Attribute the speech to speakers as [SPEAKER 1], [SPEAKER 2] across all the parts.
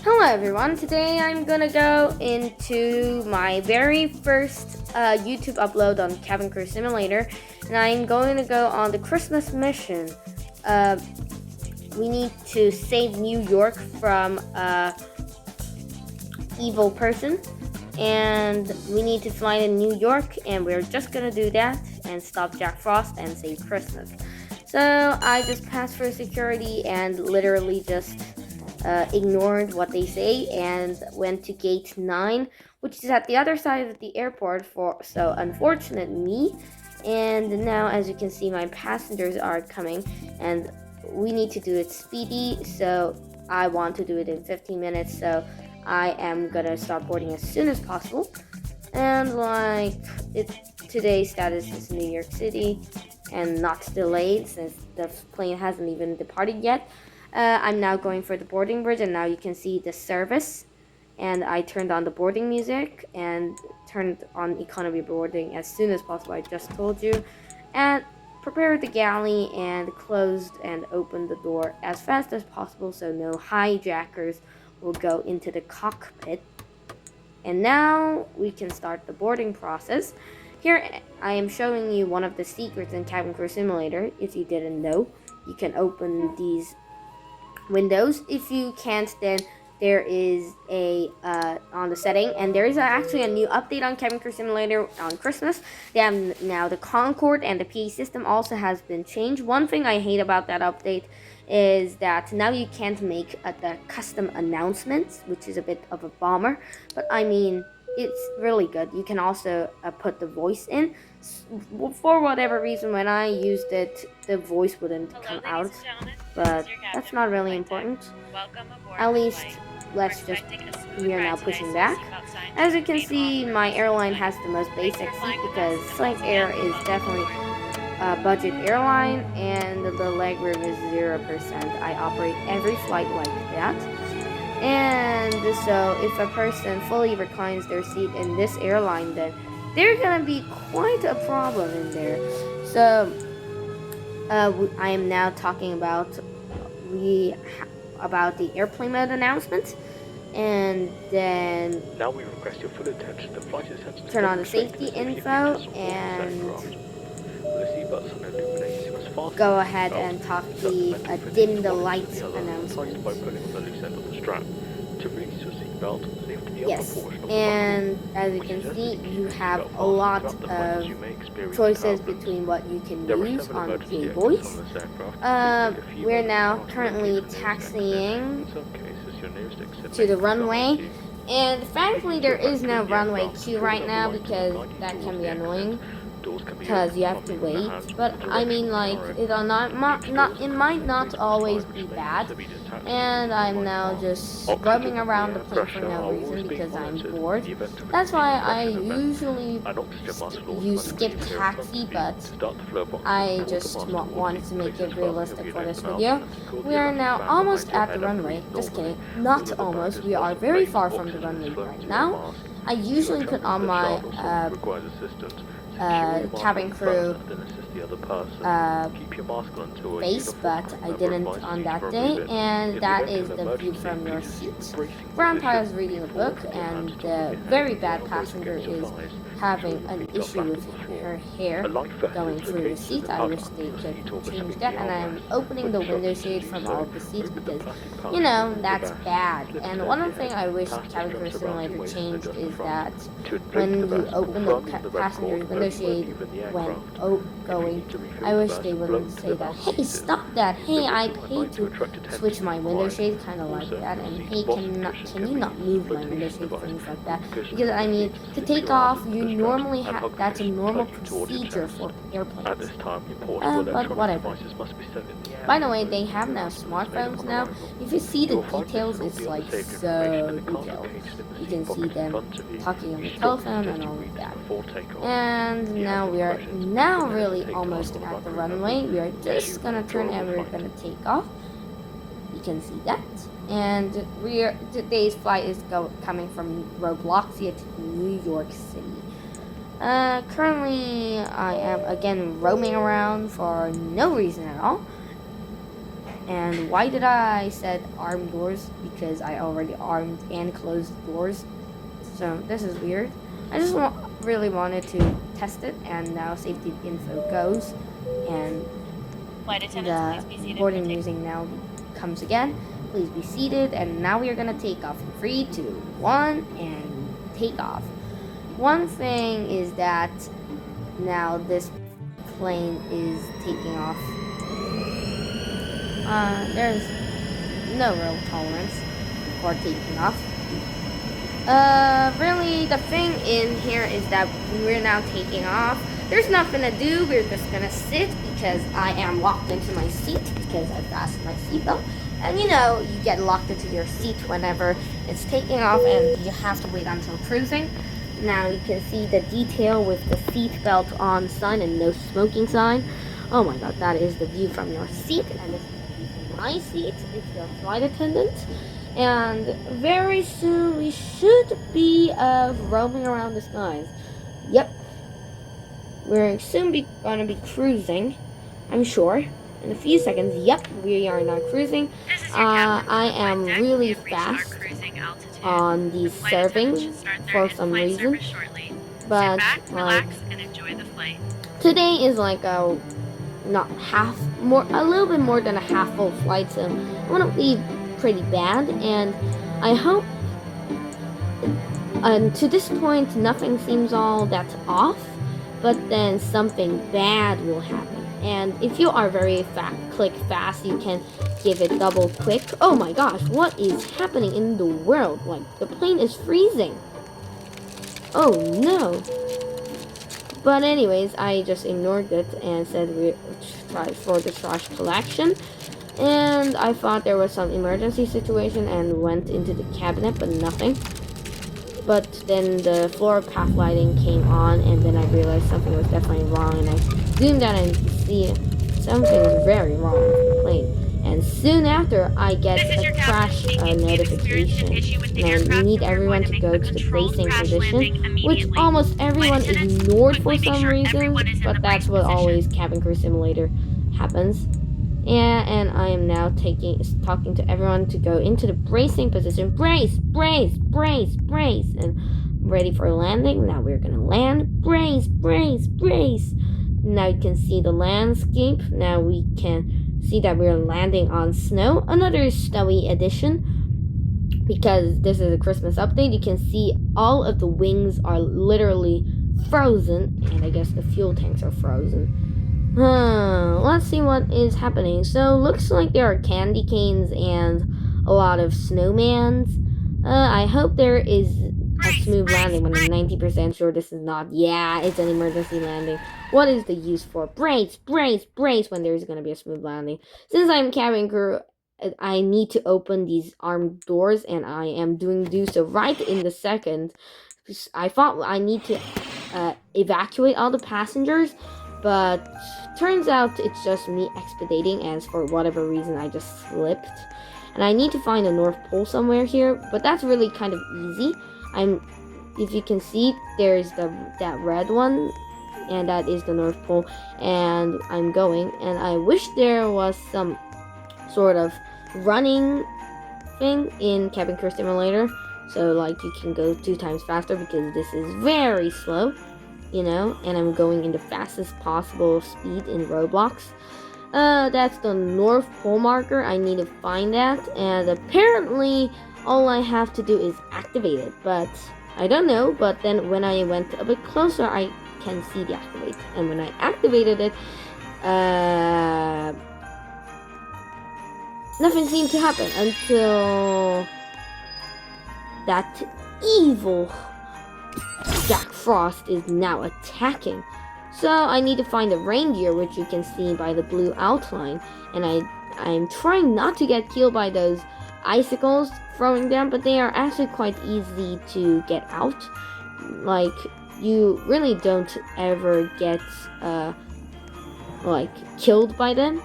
[SPEAKER 1] Hello everyone, today I'm gonna go into my very first YouTube upload on Cabin Crew Simulator, and I'm going to go on the Christmas mission. We need to save New York from evil person, and we need to fly to New York, and we're just gonna do that and stop Jack Frost and save Christmas. So I just passed through security and literally just ignored what they say and went to gate 9, which is at the other side of the airport. So unfortunate me. And now, as you can see, my passengers are coming, and we need to do it speedy. So I want to do it in 15 minutes. So I am gonna start boarding as soon as possible. And today's status is New York City and not delayed since the plane hasn't even departed yet. I'm now going for the boarding bridge, and now you can see the service. And I turned on the boarding music and turned on economy boarding as soon as possible. I just told you, and prepared the galley and closed and opened the door as fast as possible so no hijackers will go into the cockpit. And now we can start the boarding process. Here I am showing you one of the secrets in Cabin Crew Simulator. If you didn't know, you can open these windows. If you can't, then there is a on the setting, and there is actually a new update on Cabin Crew Simulator on Christmas. They have now the Concorde, and the PA system also has been changed. One thing I hate about that update is that now you can't make the custom announcements, which is a bit of a bummer, but I mean, it's really good. You can also put the voice in. For whatever reason, when I used it, the voice wouldn't come out, but that's not really important. At least, we are now pushing back. As you can see, my airline has the most basic seat because Slight Air is definitely a budget airline, and the legroom is 0%. I operate every flight like that. And so if a person fully reclines their seat in this airline, then there's gonna be quite a problem in there. So I am now talking about the airplane mode announcement, and then
[SPEAKER 2] now we request your full attention. The flight attendants
[SPEAKER 1] turn on the safety info and go ahead and talk the dim the lights announcement. Yes, and as you can see, you have a lot of choices between what you can use on PA Voice. We're now currently taxiing to the runway, and frankly there is no runway queue right now because that can be annoying because you have to wait. But I mean, like, it might not always be bad. And I'm now just roaming around the plane for no reason because I'm bored. That's why I usually use skip taxi, but I just wanted to make it realistic for this video. We are now almost at the runway. Just kidding, not almost. We are very far from the runway right now. I usually put on my cabin crew face, but I didn't on that day, and that is the view from your seat. Grandpa is reading a book, and the very bad passenger is having an issue with her hair going through the seat. I wish they could change that, and I'm opening the window shade from all of the seats because, you know, that's bad. And one thing I wish Cabin Crew Simulator changed is that when you open the passenger's window shade when going, I wish they wouldn't say that, hey, stop that, hey, I paid to switch my window shade, kind of like that, and hey, can you not move my window shade, things like that. Because I mean, to take off, you normally have, that's a normal procedure for airplanes. But whatever. By the way, they have now smartphones now. If you see the details, it's like so detailed. You can see them talking on the telephone and all of that. And now we are really almost at the runway. We are just gonna turn and we're gonna take off. You can see that. And today's flight is coming from Roblox to New York City. Currently, I am again roaming around for no reason at all. And why did I said armed doors? Because I already armed and closed doors. So this is weird. I just really wanted to test it, and now safety info goes, and the boarding music now comes again. Please be seated, and now we are gonna take off in 3, 2, 1, and take off. One thing is that now this plane is taking off. There's no real tolerance for taking off. Really, the thing in here is that we're now taking off. There's nothing to do. We're just gonna sit because I am locked into my seat because I fastened my seatbelt. And you know, you get locked into your seat whenever it's taking off, and you have to wait until cruising. Now you can see the detail with the seatbelt on sign and no smoking sign. Oh my god, that is the view from your seat, and this is the view from my seat. It's your flight attendant. And very soon we should be roaming around the skies. Yep. We're soon gonna be cruising, I'm sure. In a few seconds, yep, we are now cruising. I am really fast on these servings for some reason. But like today is like a little bit more than a half full flight, so I wanna be pretty bad, and I hope to this point nothing seems all that off, but then something bad will happen. And if you are very click fast, you can give it double quick. Oh my gosh, what is happening in the world? Like, the plane is freezing. Oh no. But anyways, I just ignored it and said we tried for the trash collection. And I thought there was some emergency situation and went into the cabinet, but nothing. But then the floor path lighting came on, and then I realized something was definitely wrong, and I zoomed out and see something is very wrong with the plane. And soon after, I get a crash notification, and I need everyone to go to the bracing position, which almost everyone ignored for some reason, but that's what always Cabin Crew Simulator happens. Yeah, and I am now talking to everyone to go into the bracing position. Brace, brace, brace, brace, and ready for landing. Now we're gonna land. Brace, brace, brace. Now you can see the landscape. Now we can see that we're landing on snow. Another snowy edition. Because this is a Christmas update, you can see all of the wings are literally frozen, and I guess the fuel tanks are frozen. Let's see what is happening. So, looks like there are candy canes and a lot of snowmans. I hope there is a smooth landing when I'm 90% sure this is not. Yeah, it's an emergency landing. What is the use for brace, brace, brace when there's gonna be a smooth landing? Since I'm cabin crew, I need to open these armed doors, and I am do so right in the second. I thought I need to evacuate all the passengers, but turns out it's just me expediting, and for whatever reason I just slipped. And I need to find the North Pole somewhere here, but that's really kind of easy. If you can see, there's that red one, and that is the North Pole, and I'm going, and I wish there was some sort of running thing in Cabin Crew Simulator, so like you can go 2 times faster, because this is very slow, you know, and I'm going in the fastest possible speed in Roblox. That's the North Pole marker. I need to find that, and apparently all I have to do is activate it, but I don't know. But then when I went a bit closer, I can see the activate, and when I activated it, nothing seemed to happen until that evil Jack Frost is now attacking. So I need to find a reindeer, which you can see by the blue outline, and I'm trying not to get killed by those icicles throwing them, but they are actually quite easy to get out. Like, you really don't ever get like killed by them.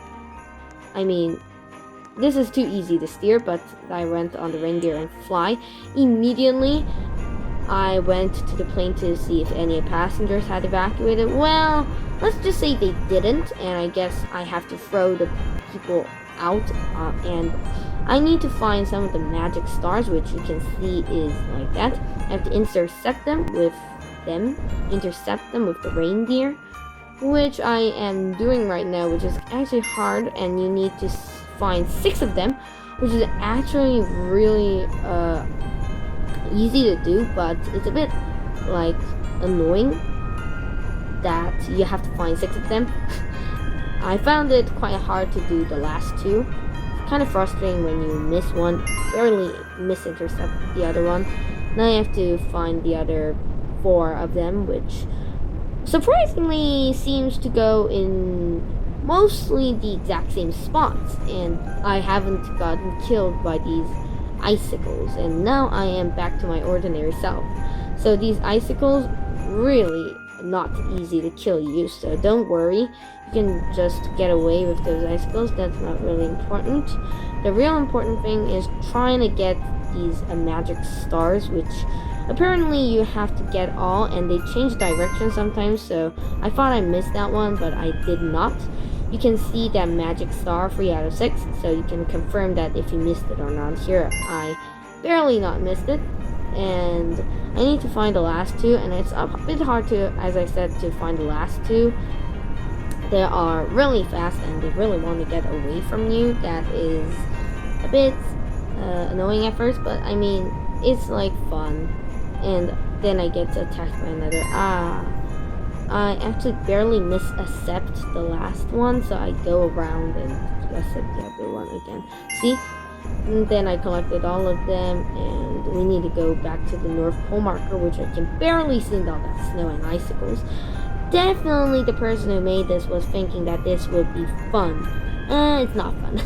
[SPEAKER 1] I mean, this is too easy to steer, but I went on the reindeer and fly. Immediately, I went to the plane to see if any passengers had evacuated. Well, let's just say they didn't, and I guess I have to throw the people out, and I need to find some of the magic stars, which you can see is like that. I have to intercept them with the reindeer, which I am doing right now, which is actually hard, and you need to find 6 of them, which is actually really easy to do, but it's a bit like annoying that you have to find 6 of them. I found it quite hard to do the last 2. It's kind of frustrating when you miss one, barely misintercept the other one. Now you have to find the other 4 of them, which surprisingly seems to go in mostly the exact same spots, and I haven't gotten killed by these icicles, and now I am back to my ordinary self. So these icicles really not easy to kill you, so don't worry, you can just get away with those icicles. That's not really important. The real important thing is trying to get these magic stars, which apparently you have to get all, and they change direction sometimes, so I thought I missed that one, but I did not. You can see that magic star 3 out of 6, so you can confirm that if you missed it or not. Here, I barely not missed it, and I need to find the last 2, and it's a bit hard to, as I said, to find the last 2. They are really fast, and they really want to get away from you. That is a bit annoying at first, but I mean, it's like fun. And then I get attacked by another. I actually barely misintercept the last one, so I go around and accept the other one again. See? And then I collected all of them, and we need to go back to the North Pole marker, which I can barely see all that snow and icicles. Definitely the person who made this was thinking that this would be fun. It's not fun.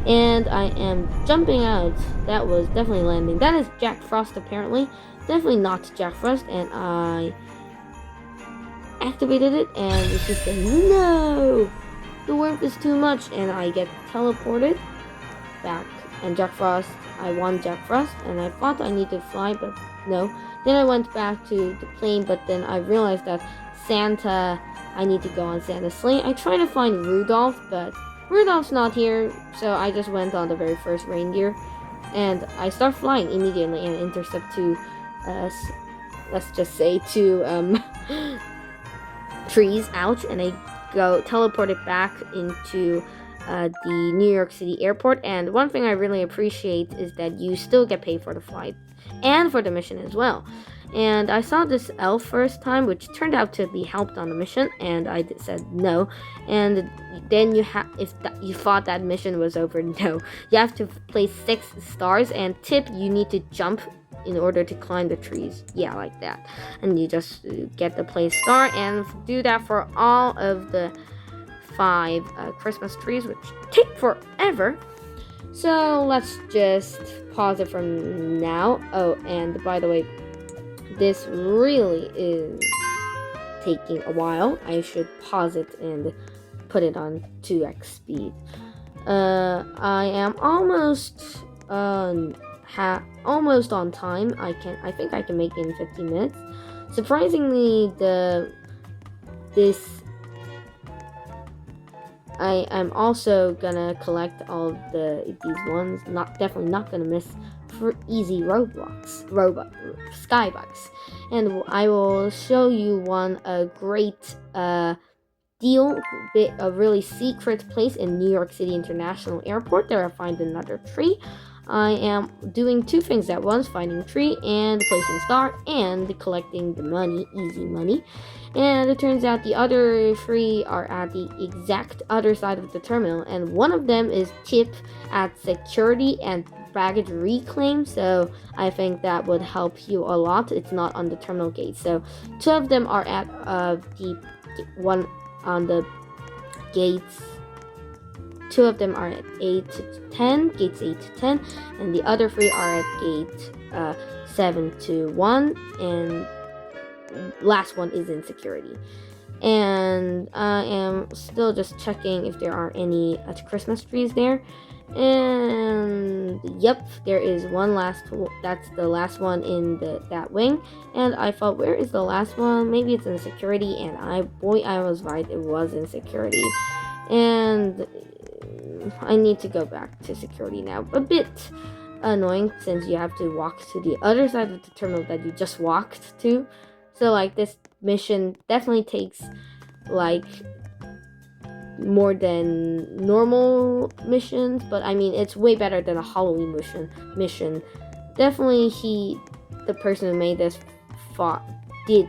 [SPEAKER 1] And I am jumping out. That was definitely landing. That is Jack Frost, apparently. Definitely not Jack Frost, and I activated it, and it's just no! The warmth is too much, and I get teleported back. And Jack Frost, I won Jack Frost, and I thought I need to fly, but no. Then I went back to the plane, but then I realized that Santa, I need to go on Santa's sleigh. I tried to find Rudolph, but Rudolph's not here, so I just went on the very first reindeer, and I start flying immediately and intercept 2, let's just say 2 trees, ouch, and I go teleported back into the New York City airport. And one thing I really appreciate is that you still get paid for the flight and for the mission as well. And I saw this elf first time, which turned out to be helped on the mission, and I said no. And then you you thought that mission was over, no. You have to place 6 stars, and tip, you need to jump in order to climb the trees. Yeah, like that. And you just get the place star, and do that for all of the 5 Christmas trees, which take forever. So let's just pause it from now. Oh, and by the way, this really is taking a while. I should pause it and put it on 2x speed. I am almost almost on time. I think I can make it in 15 minutes. Surprisingly, I am also gonna collect all of these ones. Definitely not gonna miss for easy skybucks, and I will show you a great deal, a really secret place in New York City International Airport. There I find another tree. I am doing 2 things at once, finding a tree and placing star and collecting the money, easy money. And it turns out the other 3 are at the exact other side of the terminal, and one of them is tip at security and baggage reclaim, so I think that would help you a lot. It's not on the terminal gate. So 2 of them are at the one on the gates. 2 of them are at 8 to 10, gates 8 to 10, and the other 3 are at gate 7 to 1, and last one is in security. And I am still just checking if there are any Christmas trees there. And yep, there is one that's the last one in that wing. And I thought, where is the last one? Maybe it's in security, and I was right, it was in security. And I need to go back to security now. A bit annoying since you have to walk to the other side of the terminal that you just walked to. So like this mission definitely takes like more than normal missions, but I mean it's way better than a Halloween mission. Definitely the person who made this did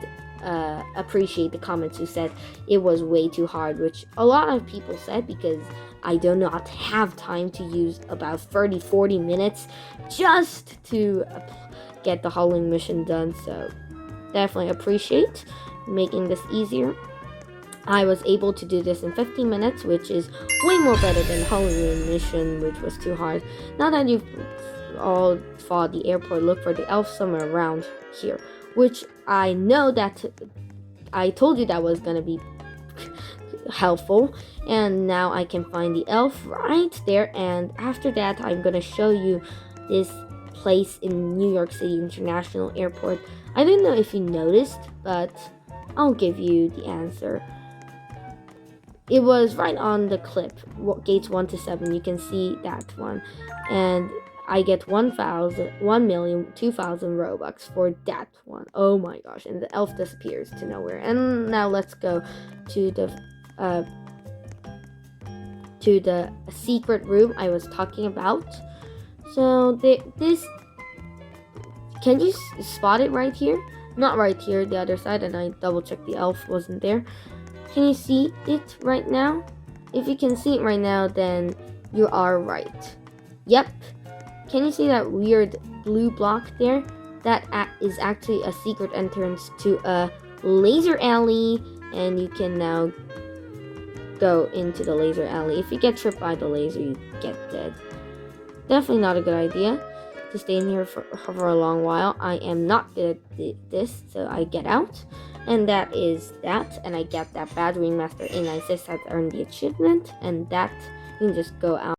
[SPEAKER 1] appreciate the comments who said it was way too hard, which a lot of people said because I do not have time to use about 30-40 minutes just to get the Halloween mission done. So definitely appreciate making this easier. I was able to do this in 15 minutes, which is way more better than the Halloween mission, which was too hard. Now that you've all fought the airport, look for the elf somewhere around here, which I know that I told you that was gonna be helpful, and now I can find the elf right there. And after that, I'm gonna show you this place in New York City International Airport. I don't know if you noticed, but I'll give you the answer. It was right on the clip, gates 1 to 7. You can see that one, and I get 1,002,000 Robux for that one. Oh my gosh! And the elf disappears to nowhere. And now let's go to the secret room I was talking about. So this, can you spot it right here? Not right here, the other side. And I double checked the elf wasn't there. Can you see it right now? If you can see it right now, then you are right. Yep. Can you see that weird blue block there? That is actually a secret entrance to a laser alley, and you can now go into the laser alley. If you get tripped by the laser, you get dead. Definitely not a good idea to stay in here for a long while. I am not good at this, so I get out. And that is that, and I get that bad ringmaster A96 has earned the achievement, and that you can just go out.